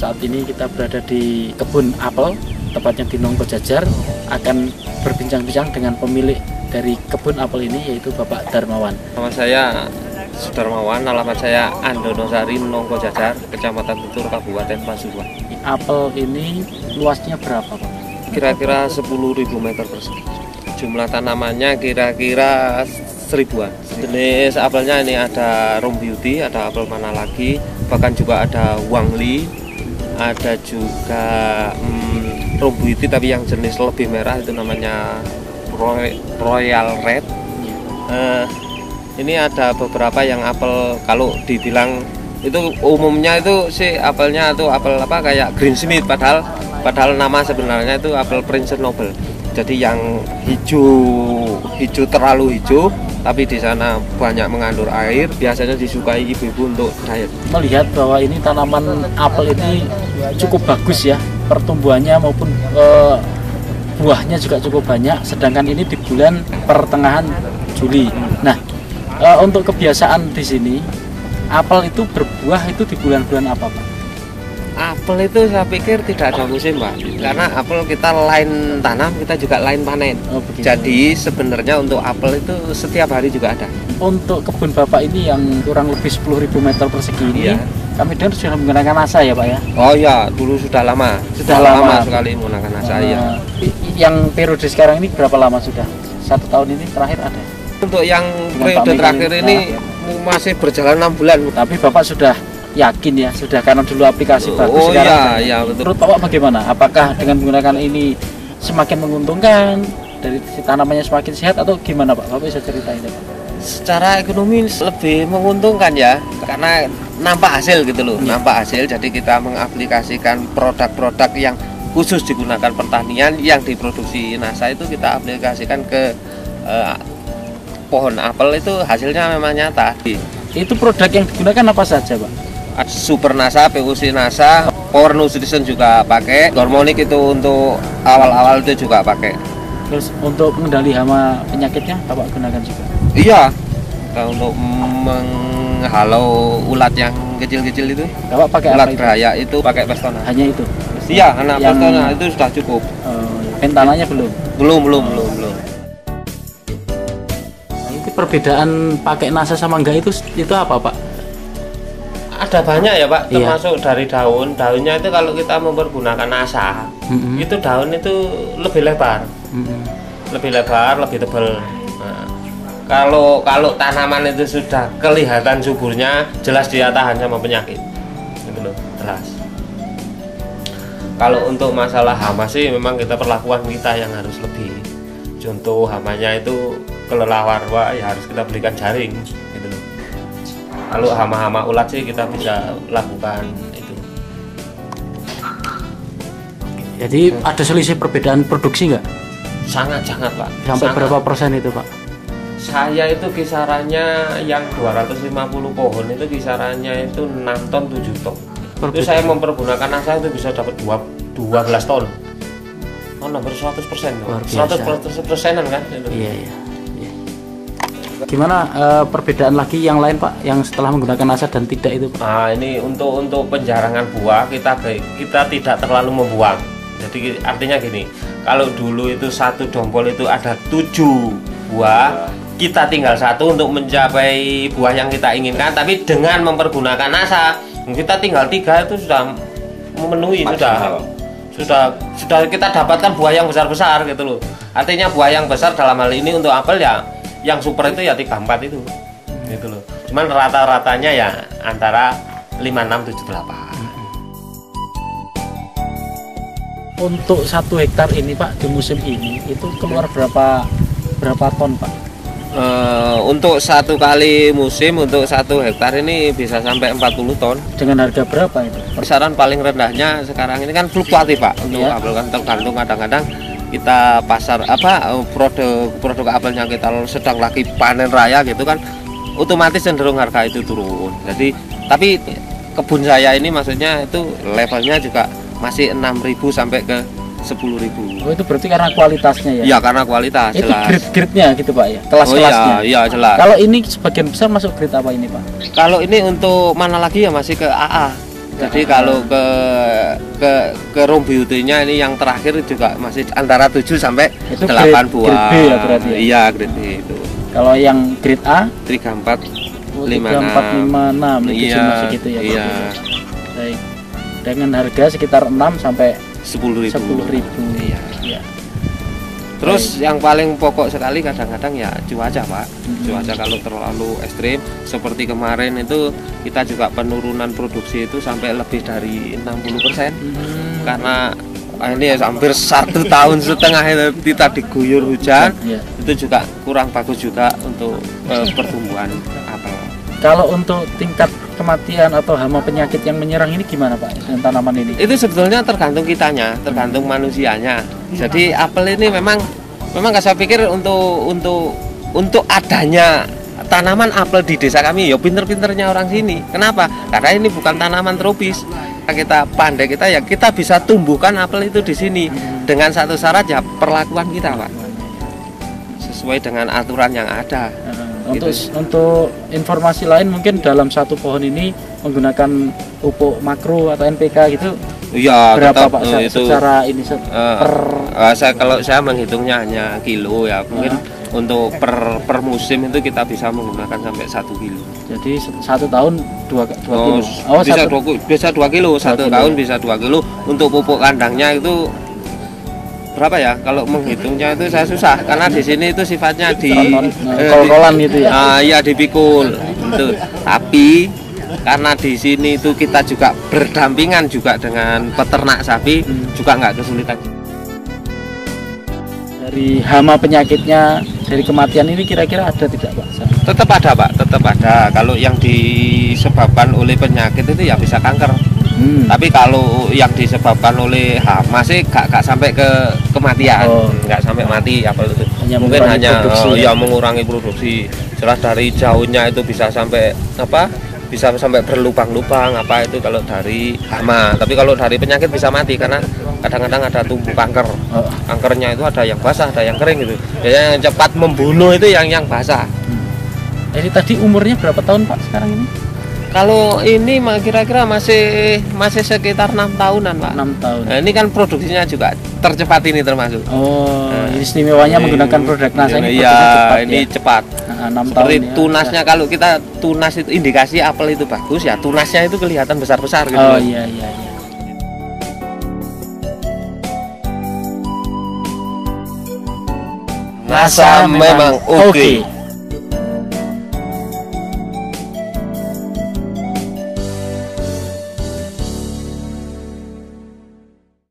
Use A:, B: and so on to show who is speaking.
A: Saat ini kita berada di kebun apel, tepatnya di Nongko Jajar, akan berbincang-bincang dengan pemilik dari kebun apel ini, yaitu Bapak Darmawan.
B: Nama saya Sudarmawan, alamat saya Andonosari, Nongko Jajar, Kecamatan Tutur, Kabupaten Pasuruan.
A: Apel ini luasnya berapa, Pak?
B: Kira-kira 10.000 meter persegi. Jumlah tanamannya kira-kira 1000-an. Jenis apelnya ini ada Rom Beauty, ada apel mana lagi, bahkan juga ada Wangli, ada juga Rom Beauty tapi yang jenis lebih merah, itu namanya Royal Red. Ini ada beberapa yang apel, kalau dibilang itu umumnya itu sih apelnya itu apel apa kayak Green Smith, padahal nama sebenarnya itu apel Prince Noble. Jadi yang hijau terlalu hijau, tapi di sana banyak mengandung air, biasanya disukai ibu-ibu untuk diet.
A: Melihat bahwa ini tanaman apel ini cukup bagus ya, pertumbuhannya maupun buahnya juga cukup banyak, sedangkan ini di bulan pertengahan Juli. Nah, untuk kebiasaan di sini, apel itu berbuah itu di bulan-bulan apa, Pak?
B: Apel itu saya pikir tidak ada musim, Pak, karena apel kita lain tanam, kita juga lain panen. Jadi sebenarnya untuk apel itu setiap hari juga ada. Untuk
A: kebun Bapak ini yang kurang lebih 10.000 meter persegi ini, kami dengar sudah menggunakan NASA ya, Pak ya? Oh
B: ya, dulu sudah lama sekali menggunakan NASA ya.
A: Yang periode sekarang ini berapa lama sudah? 1 tahun ini terakhir ada?
B: Untuk yang periode terakhir ini masih berjalan 6 bulan. Tapi
A: Bapak sudah yakin ya, sudah, karena dulu aplikasi bagus sekarang.
B: Iya, betul.
A: Menurut Bapak bagaimana? Apakah dengan menggunakan ini semakin menguntungkan, dari tanamannya semakin sehat, atau gimana, Pak? Bapak bisa ceritain, Pak?
B: Secara ekonomi lebih menguntungkan ya, karena nampak hasil gitu loh, nampak hasil. Jadi kita mengaplikasikan produk-produk yang khusus digunakan pertanian yang diproduksi NASA, itu kita aplikasikan ke pohon apel, itu hasilnya memang nyata.
A: Itu produk yang digunakan apa saja, Pak?
B: Super NASA, PUC NASA, Power Nutrition juga pakai, Hormonik itu untuk awal-awal itu juga pakai.
A: Terus untuk mengendali hama penyakitnya Bapak gunakan juga?
B: Iya, untuk menghalau ulat yang kecil-kecil itu.
A: Bapak pakai
B: ulat
A: apa itu?
B: Beraya itu pakai Pestona.
A: Hanya itu?
B: Iya, anak Pestona itu sudah cukup.
A: Pentananya belum?
B: Belum.
A: Itu perbedaan pakai NASA sama enggak itu apa, Pak?
B: Ada banyak ya, Pak, termasuk dari daunnya itu. Kalau kita mempergunakan NASA, itu daun itu lebih lebar, lebih tebal. Nah, kalau tanaman itu sudah kelihatan suburnya, jelas dia tahan sama penyakit, gitu loh, jelas. Kalau untuk masalah hama sih memang kita perlakuan kita yang harus lebih. Contoh hamanya itu kelelawar, ya harus kita berikan jaring, gitu loh. Kalau hama-hama ulat sih kita bisa lakukan itu.
A: Jadi ada selisih perbedaan produksi nggak?
B: Sangat, Pak.
A: Sampai berapa persen itu, Pak?
B: Saya itu kisarannya yang 250 pohon itu kisarannya itu 6 ton 7 ton. Itu saya mempergunakan NASA itu bisa dapat 12 ton. Hampir 100%. 100%-an kan?
A: Iya. Gimana perbedaan lagi yang lain, Pak, yang setelah menggunakan NASA dan tidak itu, Pak?
B: Nah, ini untuk penjarangan buah kita tidak terlalu membuang. Jadi artinya gini, kalau dulu itu satu dompol itu ada 7 buah, kita tinggal 1 untuk mencapai buah yang kita inginkan. Tapi dengan mempergunakan NASA, kita tinggal 3 itu sudah memenuhi, sudah kita dapatkan buah yang besar-besar gitu loh. Artinya buah yang besar dalam hal ini untuk apel ya, yang super itu ya 3-4 itu, gitu loh. Cuman rata-ratanya ya antara 5, 6, 7, 8. Untuk 1 hektar ini, Pak, di musim ini itu keluar berapa ton, Pak? Untuk 1 kali musim, untuk 1 hektar ini bisa sampai 40 ton.
A: Dengan harga berapa itu?
B: Kisaran paling rendahnya sekarang ini kan fluktuatif, Pak. Untuk apel kan tergantung, kadang-kadang kita pasar produk apelnya kita sedang lagi panen raya gitu kan, otomatis cenderung harga itu turun. Jadi tapi kebun saya ini maksudnya itu levelnya juga masih 6.000 sampai ke 10.000.
A: Oh, itu berarti karena kualitasnya ya?
B: Iya, karena kualitas.
A: Itu grade-grade-nya gitu, Pak ya? Kelas-kelasnya?
B: Iya, jelas.
A: Kalau ini sebagian besar masuk grade apa ini, Pak?
B: Kalau ini untuk mana lagi ya masih ke AA. Jadi kalau ke room beauty-nya ini yang terakhir juga masih antara 7 sampai
A: Itu
B: 8
A: grade
B: buah.
A: B ya berarti ya?
B: Iya, grade B itu.
A: Kalau yang grade A
B: 34
A: 3, 4, 5, 6 itu
B: Iya,
A: masih gitu ya.
B: iya.
A: Baik. Dengan harga sekitar 6 sampai
B: 10.000.
A: 10.000.
B: Iya.
A: Ya.
B: Terus yang paling pokok sekali kadang-kadang ya cuaca, Pak.
A: Hmm.
B: Cuaca kalau terlalu ekstrim seperti kemarin itu kita juga penurunan produksi itu sampai lebih dari 60%. Karena ini ya hampir 1,5 tahun itu kita diguyur hujan.
A: Ya.
B: Itu juga kurang bagus juga untuk pertumbuhan apel.
A: Kalau untuk tingkat kematian atau hama penyakit yang menyerang ini gimana Pak dengan tanaman ini?
B: Itu sebetulnya tergantung kitanya, tergantung manusianya. Jadi apel ini memang saya pikir untuk adanya tanaman apel di desa kami ya pinter-pinternya orang sini. Kenapa? Karena ini bukan tanaman tropis. Kita pandai kita bisa tumbuhkan apel itu di sini dengan satu syarat ya perlakuan kita, Pak. Sesuai dengan aturan yang ada.
A: Untuk informasi lain mungkin dalam satu pohon ini menggunakan pupuk makro atau NPK gitu.
B: Iya,
A: berapa
B: tetap,
A: Pak
B: itu
A: secara ini
B: kalau saya menghitungnya hanya kilo ya, mungkin untuk per musim itu kita bisa menggunakan sampai 1 kilo.
A: Jadi 1 tahun 2 kilo.
B: Bisa 2 kilo, 1 tahun bisa 2 kilo. Untuk pupuk kandangnya itu berapa ya? Kalau menghitungnya itu saya susah karena di sini itu sifatnya
A: kol-kolan gitu ya.
B: Iya, dipikul. Itu. Tapi karena di sini itu kita juga berdampingan juga dengan peternak sapi, juga nggak kesulitan.
A: Dari hama penyakitnya, dari kematian ini kira-kira ada tidak Pak?
B: Tetap ada, Pak, tetap ada. Kalau yang disebabkan oleh penyakit itu ya bisa kanker. Tapi kalau yang disebabkan oleh hama sih gak sampai ke kematian, nggak sampai mati apa itu. Mungkin hanya mengurangi produksi. Jelas dari jauhnya itu bisa sampai bisa sampai berlubang-lubang apa itu kalau dari hama. Tapi kalau dari penyakit bisa mati karena kadang-kadang ada tumbuh kanker. Kankernya itu ada yang basah, ada yang kering gitu. Biasanya yang cepat membunuh itu yang basah.
A: Ini tadi umurnya berapa tahun Pak sekarang ini?
B: Kalau ini kira-kira masih sekitar 6 tahunan, Pak.
A: 6 tahun.
B: Nah, ini kan produksinya juga tercepat ini termasuk.
A: Ini istimewanya menggunakan produk NASA ini
B: cepat. Ini cepat.
A: 6
B: Seperti
A: tahun
B: tunasnya ya. Kalau kita tunas itu indikasi apel itu bagus ya, tunasnya itu kelihatan besar-besar gitu.
A: Oh iya.
B: NASA memang oke.